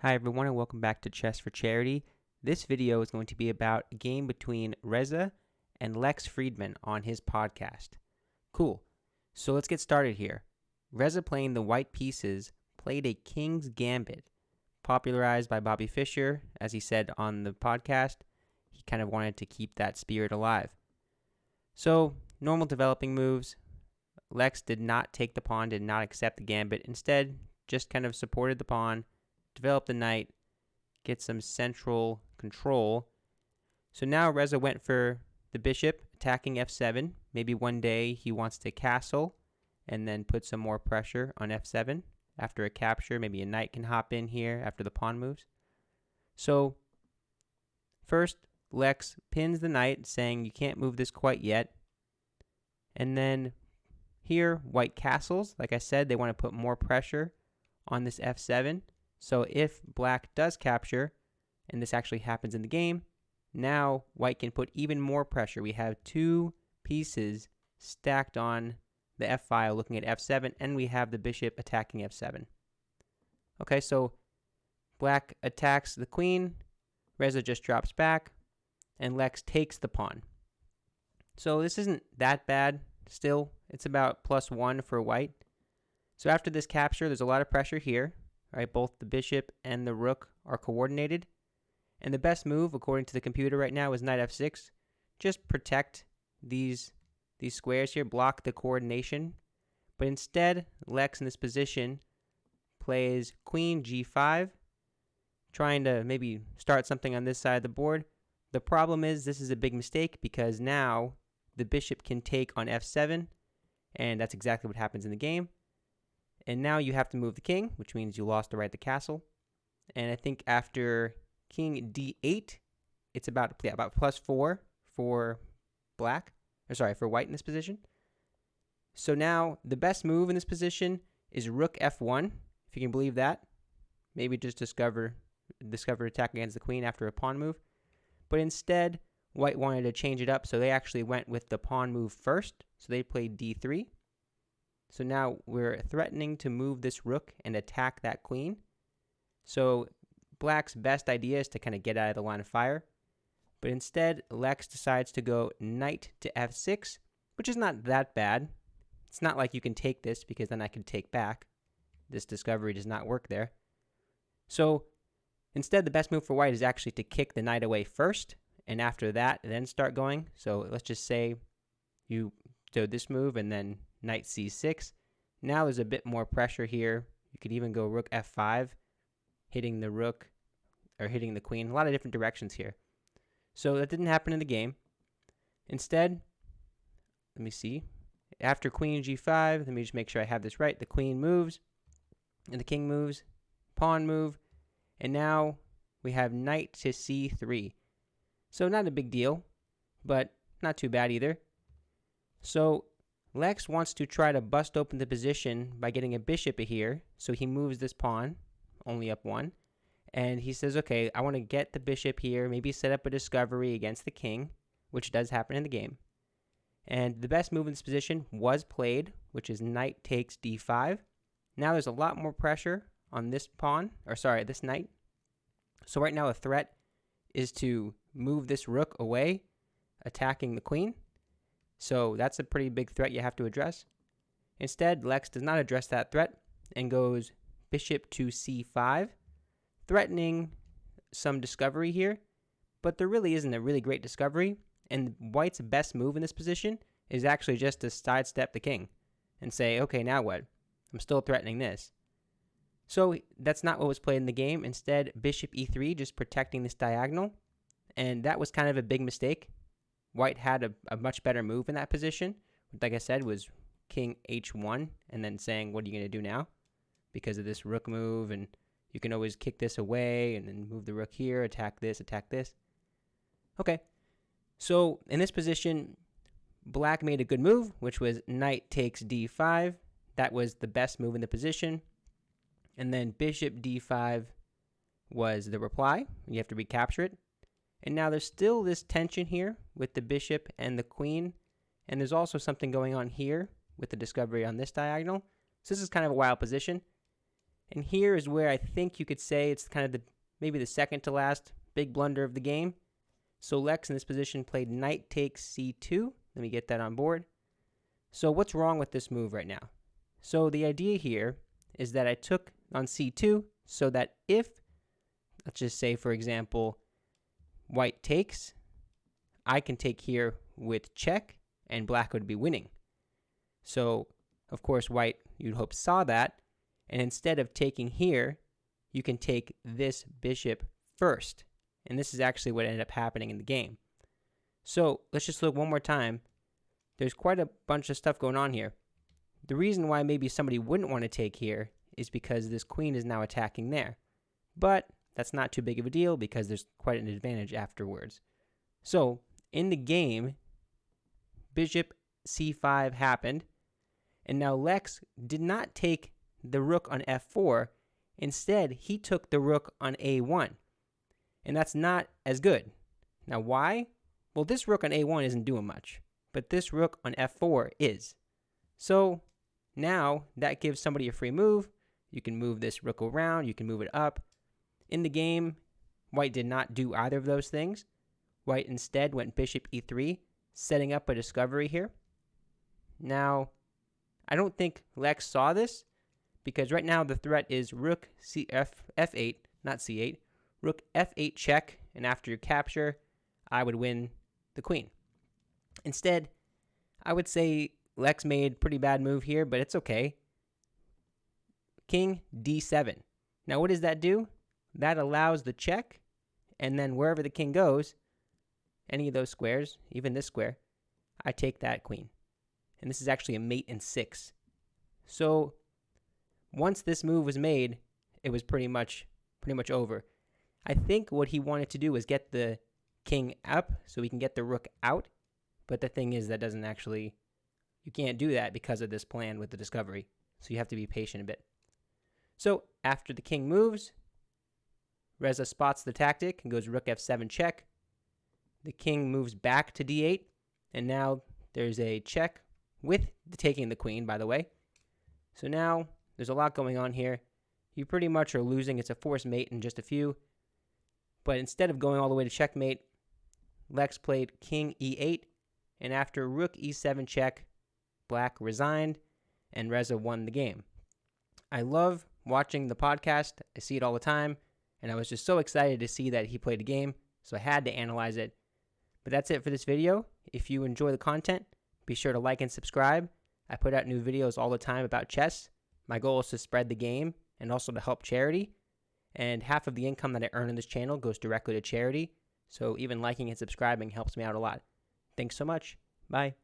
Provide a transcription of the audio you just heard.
Hi everyone and welcome back to Chess for Charity. This video is going to be about a game between RZA and Lex Fridman on his podcast. Cool. So let's get started here. RZA, playing the white pieces, played a King's Gambit, popularized by Bobby Fischer. As he said on the podcast, he kind of wanted to keep that spirit alive. So, normal developing moves. Lex did not take the pawn, did not accept the gambit. Instead, just kind of supported the pawn, develop the knight, get some central control. So now RZA went for the bishop, attacking f7. Maybe one day he wants to castle and then put some more pressure on f7. After a capture, maybe a knight can hop in here after the pawn moves. So first, Lex pins the knight, saying you can't move this quite yet. And then here, white castles. Like I said, they want to put more pressure on this f7. So if black does capture, and this actually happens in the game, now white can put even more pressure. We have two pieces stacked on the f-file looking at f7, and we have the bishop attacking f7. Okay, so black attacks the queen, RZA just drops back, and Lex takes the pawn. So this isn't that bad still. It's about +1 for white. So after this capture, there's a lot of pressure here. Right, both the bishop and the rook are coordinated. And the best move, according to the computer right now, is knight f6. Just protect these squares here, block the coordination. But instead, Lex in this position plays queen g5, trying to maybe start something on this side of the board. The problem is this is a big mistake because now the bishop can take on f7, and that's exactly what happens in the game. And now you have to move the king, which means you lost the right to castle. And I think after king d8, it's about +4 for black. Or sorry, for white in this position. So now the best move in this position is rook f1, if you can believe that. Maybe just discover attack against the queen after a pawn move. But instead, white wanted to change it up, so they actually went with the pawn move first. So they played d3. So now we're threatening to move this rook and attack that queen. So black's best idea is to kind of get out of the line of fire. But instead, Lex decides to go knight to f6, which is not that bad. It's not like you can take this because then I can take back. This discovery does not work there. So instead, the best move for white is actually to kick the knight away first, and after that, then start going. So let's just say you do this move and then knight c6. Now there's a bit more pressure here. You could even go rook f5, hitting the rook or hitting the queen. A lot of different directions here. So that didn't happen in the game. Instead, let me see. After queen g5, let me just make sure I have this right. The queen moves and the king moves, pawn move, and now we have knight to c3. So not a big deal, but not too bad either. So Lex wants to try to bust open the position by getting a bishop here, so he moves this pawn, only up 1, and he says, okay, I want to get the bishop here, maybe set up a discovery against the king, which does happen in the game. And the best move in this position was played, which is knight takes d5. Now there's a lot more pressure on this this knight. So right now the threat is to move this rook away, attacking the queen. So that's a pretty big threat you have to address. Instead, Lex does not address that threat and goes bishop to c5, threatening some discovery here. But there really isn't a really great discovery, and white's best move in this position is actually just to sidestep the king and say, okay, now what? I'm still threatening this. So that's not what was played in the game. Instead, bishop e3, just protecting this diagonal. And that was kind of a big mistake. White had a much better move in that position. Like I said, was king h1 and then saying, what are you going to do now? Because of this rook move, and you can always kick this away and then move the rook here, attack this, attack this. Okay, so in this position, black made a good move, which was knight takes d5. That was the best move in the position. And then bishop d5 was the reply. You have to recapture it. And now there's still this tension here with the bishop and the queen. And there's also something going on here with the discovery on this diagonal. So this is kind of a wild position. And here is where I think you could say it's kind of maybe the second to last big blunder of the game. So Lex in this position played knight takes c2. Let me get that on board. So what's wrong with this move right now? So the idea here is that I took on c2 so that if, let's just say for example, white takes, I can take here with check and black would be winning. So of course white, you'd hope, saw that, and instead of taking here, you can take this bishop first. And this is actually what ended up happening in the game. So let's just look one more time. There's quite a bunch of stuff going on here. The reason why maybe somebody wouldn't want to take here is because this queen is now attacking there. But that's not too big of a deal because there's quite an advantage afterwards. So in the game, bishop c5 happened, and now Lex did not take the rook on f4. Instead, he took the rook on a1. And that's not as good. Now why? Well, this rook on a1 isn't doing much, but this rook on f4 is. So now that gives somebody a free move. You can move this rook around, you can move it up. In the game, white did not do either of those things. White instead went bishop e3, setting up a discovery here. Now, I don't think Lex saw this, because right now the threat is rook f8, not c8, rook f8 check, and after your capture, I would win the queen. Instead, I would say Lex made a pretty bad move here, but it's okay. King d7. Now what does that do? That allows the check, and then wherever the king goes, any of those squares, even this square, I take that queen. And this is actually a mate in 6. So once this move was made, it was pretty much over. I think what he wanted to do was get the king up so we can get the rook out. But the thing is, that doesn't actually, you can't do that because of this plan with the discovery. So you have to be patient a bit. So after the king moves, RZA spots the tactic and goes rook f7 check. The king moves back to d8. And now there's a check with taking the queen, by the way. So now there's a lot going on here. You pretty much are losing. It's a forced mate in just a few. But instead of going all the way to checkmate, Lex played king e8. And after rook e7 check, black resigned and RZA won the game. I love watching the podcast. I see it all the time. And I was just so excited to see that he played a game. So I had to analyze it. But that's it for this video. If you enjoy the content, be sure to like and subscribe. I put out new videos all the time about chess. My goal is to spread the game and also to help charity. And half of the income that I earn on this channel goes directly to charity. So even liking and subscribing helps me out a lot. Thanks so much. Bye.